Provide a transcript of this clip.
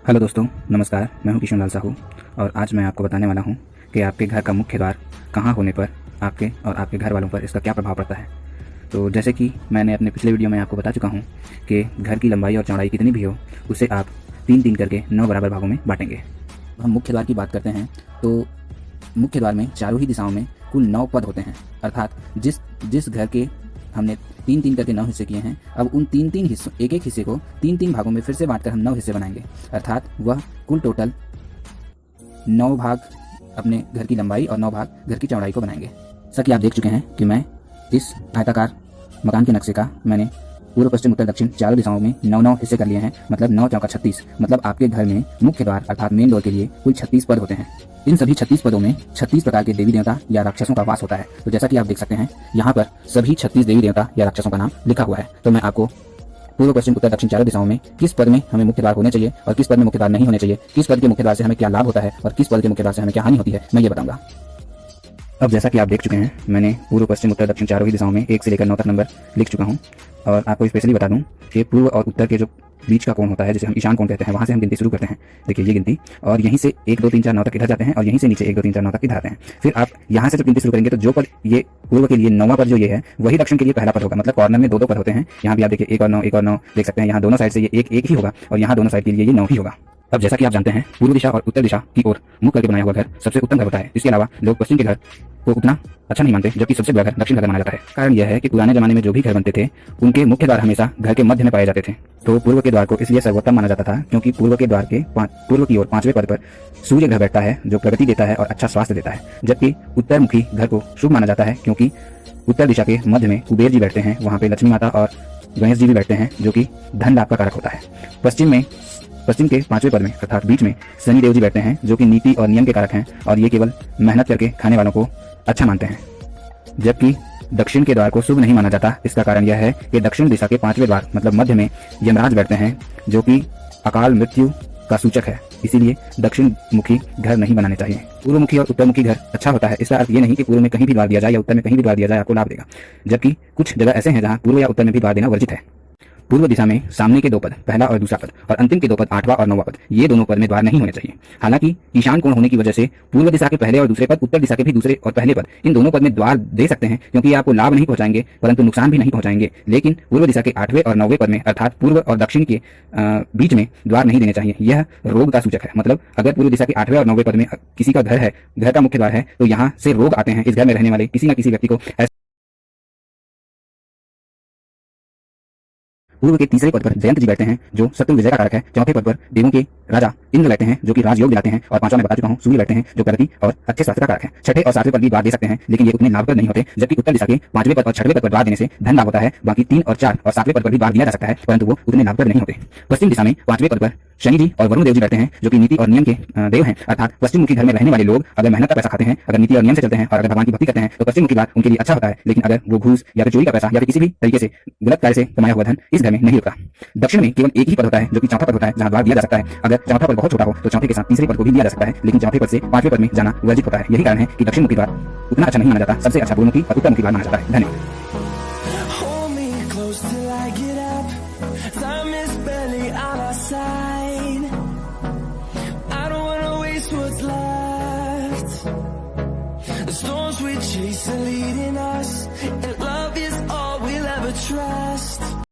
Hello दोस्तों, नमस्कार। मैं हूं किशन लाल साहू और आज मैं आपको बताने वाला हूं कि आपके घर का मुख्य द्वार कहां होने पर आपके और आपके घर वालों पर इसका क्या प्रभाव पड़ता है। तो जैसे कि मैंने अपने पिछले वीडियो में आपको बता चुका हूं कि घर की लंबाई और चौड़ाई कितनी भी हो, उसे आप 3-3 करके 9 बराबर भागों में बांटेंगे। हम मुख्य द्वार की बात करते हैं तो मुख्य द्वार में चारों ही दिशाओं में कुल 9 पद होते हैं। अर्थात जिस घर के हमने 3-3 करके 9 हिस्से किए हैं, अब उन 3-3 हिस्सों एक हिस्से को 3-3 भागों में फिर से बांटकर हम 9 हिस्से बनाएंगे। अर्थात वह कुल टोटल 9 भाग अपने घर की लंबाई और 9 भाग घर की चौड़ाई को बनाएंगे। जैसा कि आप देख चुके हैं कि मैं इस आयताकार मकान के नक्शे का मैंने पूर्व पश्चिम उत्तर दक्षिण चारों दिशाओं में 9-9 हिस्से कर लिए हैं। मतलब 9 चौका 36। मतलब आपके घर में मुख्य द्वार अर्थात मेन डोर के लिए कुल 36 पद होते हैं। इन सभी 36 पदों में 36 प्रकार के देवी देवता या राक्षसों का वास होता है। तो जैसा कि आप देख सकते हैं यहाँ पर सभी 36 देवी देवता या राक्षसों का नाम लिखा हुआ है। तो मैं आपको पूर्व पश्चिम उत्तर दक्षिण चारों दिशाओं में किस पद में हमें मुख्य द्वार होने चाहिए और किस पद में मुख्य द्वार नहीं होने चाहिए, किस पद के मुख्य द्वार से हमें क्या लाभ होता है और किस पद के मुख्य द्वार से हमें क्या हानि होती है, मैं ये बताऊंगा। अब जैसा कि आप देख चुके हैं, मैंने पूर्व पश्चिम उत्तर दक्षिण चारों ही दिशाओं में 1 से लेकर 9 तक नंबर लिख चुका हूं। और आपको स्पेशली बता दूं कि पूर्व और उत्तर के जो बीच का कोण होता है, जिसे हम ईशान कोण कहते हैं, वहां से हम गिनती शुरू करते हैं। देखिए ये गिनती, और यहीं से 1 2 3 4 9 तक इधर जाते हैं और यहीं से नीचे 1 2 3 4 9 तक इधर आते हैं। फिर आप यहां से जब गिनती शुरू करेंगे तो जो पद ये पूर्व के लिए 9वां पद जो ये है, वही दक्षिण के लिए पहला पद होगा। मतलब कॉर्नर में 2-2 पद होते हैं। यहाँ भी आप देखिए 1 और 9 1 और 9 देख सकते हैं। यहाँ दोनों साइड से ये 1 ही होगा और यहाँ दोनों साइड के लिए ये 9 ही होगा। अब जैसा कि आप जानते हैं, पूर्व दिशा और उत्तर दिशा की ओर मुख करके बनाया हुआ घर सबसे उत्तम घर होता है। इसके अलावा लोग पश्चिम के घर को उतना अच्छा नहीं मानते, जबकि सबसे बड़ा घर दक्षिण घर माना जाता है। कारण यह है कि पुराने जमाने में जो भी घर बनते थे, उनके मुख्य द्वार हमेशा घर के मध्य में पाए जाते थे। तो पूर्व के द्वार को इसलिए सर्वोत्तम माना जाता था क्योंकि पूर्व के द्वार के पूर्व की ओर 5वें पद पर सूर्य घर बैठता है, जो प्रगति देता है और अच्छा स्वास्थ्य देता है। जबकि उत्तरमुखी घर को शुभ माना जाता है क्योंकि उत्तर दिशा के मध्य में कुबेर जी बैठते हैं, वहाँ पे लक्ष्मी माता और गणेश जी भी बैठते हैं, जो कि धन लाभ का कारक होता है। पश्चिम के 5वें पद में अर्थात बीच में शनि देव जी बैठते हैं, जो कि नीति और नियम के कारक हैं और ये केवल मेहनत करके खाने वालों को अच्छा मानते हैं। जबकि दक्षिण के द्वार को शुभ नहीं माना जाता। इसका कारण यह है कि दक्षिण दिशा के 5वें द्वार मतलब मध्य में यमराज बैठते हैं, जो कि अकाल मृत्यु का सूचक है। इसीलिए दक्षिण मुखी घर नहीं बनाने चाहिए। पूर्वमुखी और उत्तरमुखी घर अच्छा होता है। इसका अर्थ ये नहीं कि पूर्व में कहीं भी द्वार दिया जाए या उत्तर में कहीं भी द्वार दिया जाए आपको लाभ देगा। जबकि कुछ जगह ऐसे हैं जहां पूर्व या उत्तर में भी द्वार देना वर्जित है। पूर्व दिशा में सामने के 2 पद, पहला और दूसरा पद, और अंतिम के 2 पद 8वां और 9वां पद, ये दोनों पद में द्वार नहीं होने चाहिए। हालांकि ईशान कोण होने की वजह से पूर्व दिशा के पहले और दूसरे पद, उत्तर दिशा के भी दूसरे और पहले पद, इन दोनों पद में द्वार दे सकते हैं क्योंकि ये आपको लाभ नहीं पहुंचाएंगे परंतु नुकसान भी नहीं पहुंचाएंगे। लेकिन पूर्व दिशा के 8वें और 9वें पद में अर्थात पूर्व और दक्षिण के बीच में द्वार नहीं देने चाहिए। यह रोग का सूचक है। मतलब अगर पूर्व दिशा के 8वें और 9वें पद में किसी का घर है, घर का मुख्य द्वार है, तो यहाँ से रोग आते हैं। इस घर में रहने वाले किसी न किसी व्यक्ति को पूर्व के तीसरे पद पर जयंत जी बैठते हैं, जो शत्रु विजय का कारक है। चौथे पद पर देवों के राजा इंद्र बैठते हैं, जो कि राजयोग दिलाते हैं। और 5वां मैं बता चुका हूँ, सूर्य बैठते हैं, जो प्रगति और अच्छे स्वास्थ्य का कारक है। छठे और 7वें पद भी द्वार दे सकते हैं, लेकिन ये उतने लाभप्रद नहीं होते। जबकि उत्तर दिशा के 5वें पद और 6वें पद पर द्वार देने से धन लाभ होता है। बाकी 3 और 4 और 7वें पद पर भी द्वार दिया जा सकता है, परंतु वो उतने लाभप्रद नहीं होते। पश्चिम दिशा में 5वें पद पर शनि जी और वरुण देव जी बैठते हैं, जो कि नीति और नियम के देव हैं। अर्थात पश्चिम मुखी घर में रहने वाले लोग अगर मेहनत का पैसा खाते हैं, अगर नीति और नियम से चलते हैं और अगर भगवान की भक्ति करते हैं, तो पश्चिम मुखी द्वार उनके लिए अच्छा होता है। लेकिन अगर वो घूस या फिर चोरी का पैसा या फिर किसी भी तरीके से गलत कार्य से कमाया हुआ धन इस घर में नहीं रुकता। दक्षिण में केवल एक ही पद होता है, जो कि चौथा पद होता है, जहां द्वार दिया जा सकता है। अगर चौथा पद बहुत छोटा हो तो चौथे के साथ तीसरे पद को भी दिया जा सकता है, लेकिन चौथे पद से 5वें पद में जाना वर्जित होता है। यही कारण है कि दक्षिण मुखी द्वार उतना अच्छा नहीं माना जाता। सबसे अच्छा पूर्वमुखी और उत्तरमुखी द्वार माना जाता है। धन्यवाद। The storms we chase are leading